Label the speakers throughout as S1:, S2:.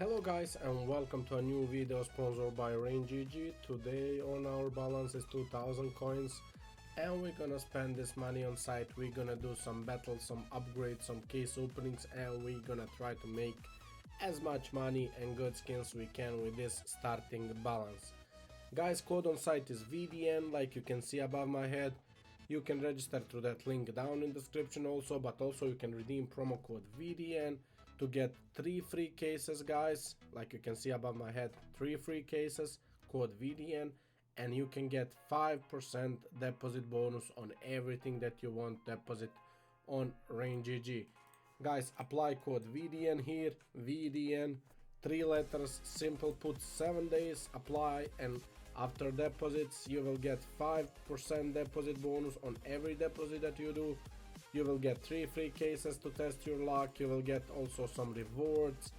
S1: Hello guys and welcome to a new video sponsored by Raingg. Today on our balance is 2000 coins and we're gonna spend this money on site. We're gonna do some battles, some upgrades, some case openings, and we're gonna try to make as much money and good skins we can with this starting balance. Guys, code on site is VDN, like you can see above my head. You can register through that link down in the description also, but also you can redeem promo code VDN to get 3 free cases, guys. Like you can see above my head, 3 free cases, code VDN, and you can get 5% deposit bonus on everything that you want deposit on Raingg. Guys, apply code VDN here, VDN, 3 letters, simple, put 7 days, apply, and after deposits you will get 5% deposit bonus on every deposit that you do. You will get 3 free cases to test your luck. You will get also some rewards.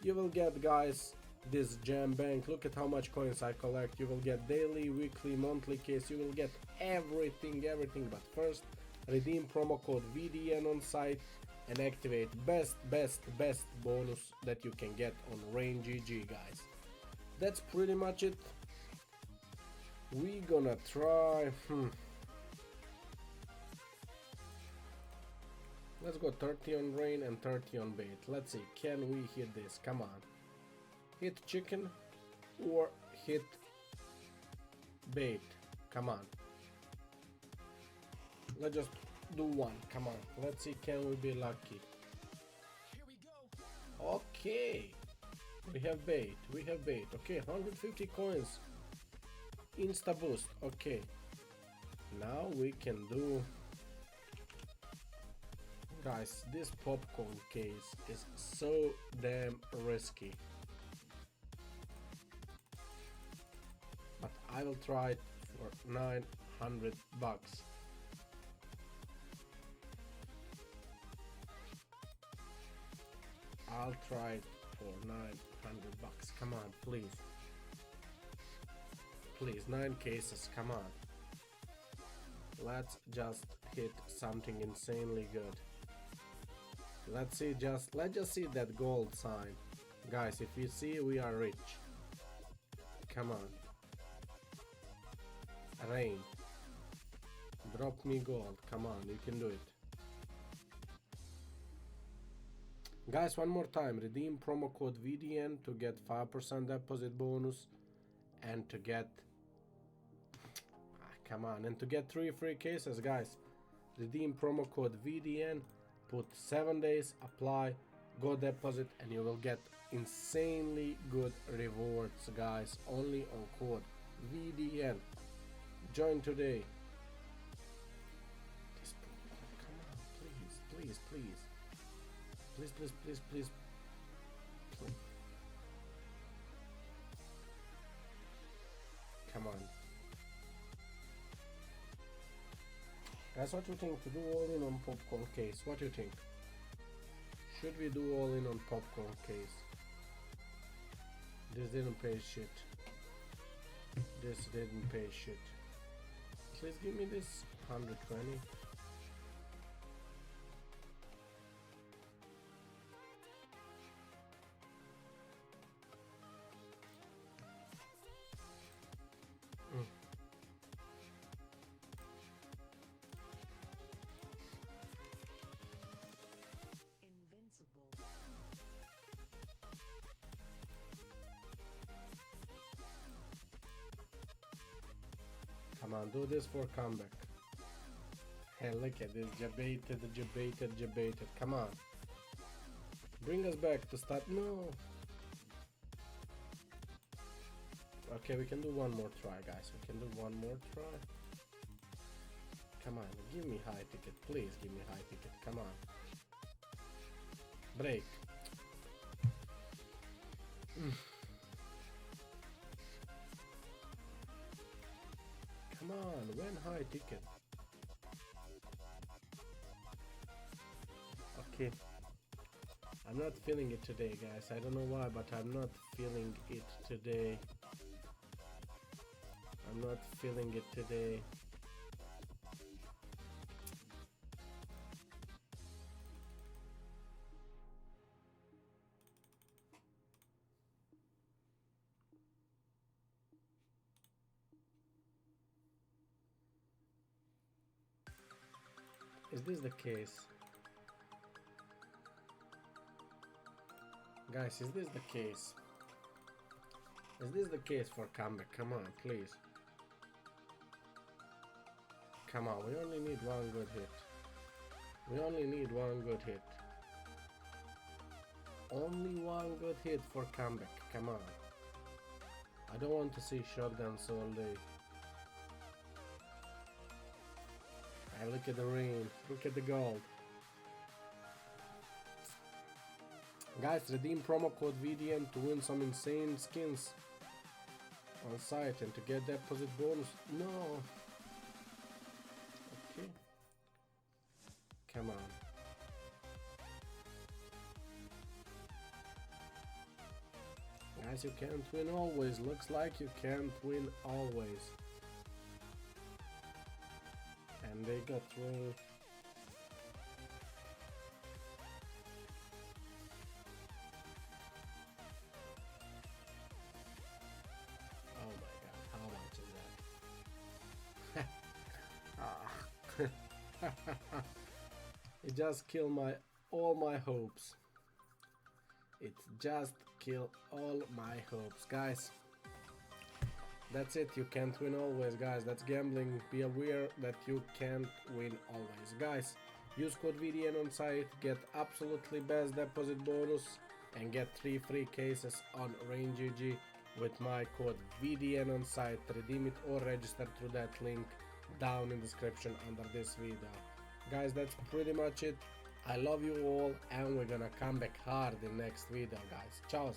S1: You will get, guys, this gem bank. Look at how much coins I collect. You will get daily, weekly, monthly case. You will get everything. But first, redeem promo code VDN on site and activate best bonus that you can get on Raingg, guys. That's pretty much it. We gonna try let's go 30 on rain and 30 on bait. Let's see, can we hit this? Come on, hit chicken or hit bait. Come on, let's just do one. Come on, let's see, can we be lucky?
S2: Here we go.
S1: Okay, we have bait. Okay, 150 coins, insta boost. Okay, now we can do, guys, this popcorn case is so damn risky, but I will try it for 900 bucks. I'll try it for 900 bucks. Come on, please. Please, 9 cases, come on. Let's just hit something insanely good. Let's just see that gold sign. Guys, if you see, we are rich. Come on. Rain. Drop me gold. Come on, you can do it. Guys, one more time. Redeem promo code VDN to get 5% deposit bonus and to get... come on, and to get 3 free cases, guys. Redeem promo code VDN, put 7 days, apply, go deposit, and you will get insanely good rewards, guys, only on code VDN. Join today. Just, come on, please. Please. Come on. Guys, what do you think to do all in on popcorn case? What do you think? Should we do all in on popcorn case? This didn't pay shit. This didn't pay shit. Please give me this 120.
S2: Invincible.
S1: Come on, do this for comeback. Hey, look at this, debated. Come on. Bring us back to start. No. Okay, we can do one more try, guys. We can do one more try. Come on, give me high ticket. Please give me high ticket. Come on. Break. Come on, win high ticket. Okay. I'm not feeling it today, guys. I don't know why, but I'm not feeling it today. Is this the case? Guys, is this the case? Is this the case for comeback? Come on, please. Come on, we only need one good hit. We only need one good hit. Only one good hit for comeback. Come on. I don't want to see shotguns all day. And look at the rain. Look at the gold. Guys, redeem promo code VDM to win some insane skins on site and to get deposit bonus. No. Okay. Come on. Guys, you can't win always. Looks like you can't win always. And they got through. Oh my god, how much is that? It just killed all my hopes. It just killed all my hopes, guys. That's it, you can't win always, guys. That's gambling. Be aware that you can't win always, guys. Use code VDN on site, get absolutely best deposit bonus, and get 3 free cases on Raingg with my code VDN on site. Redeem it or register through that link down in the description under this video. Guys, that's pretty much it. I love you all, and we're gonna come back hard in next video, guys. Ciao.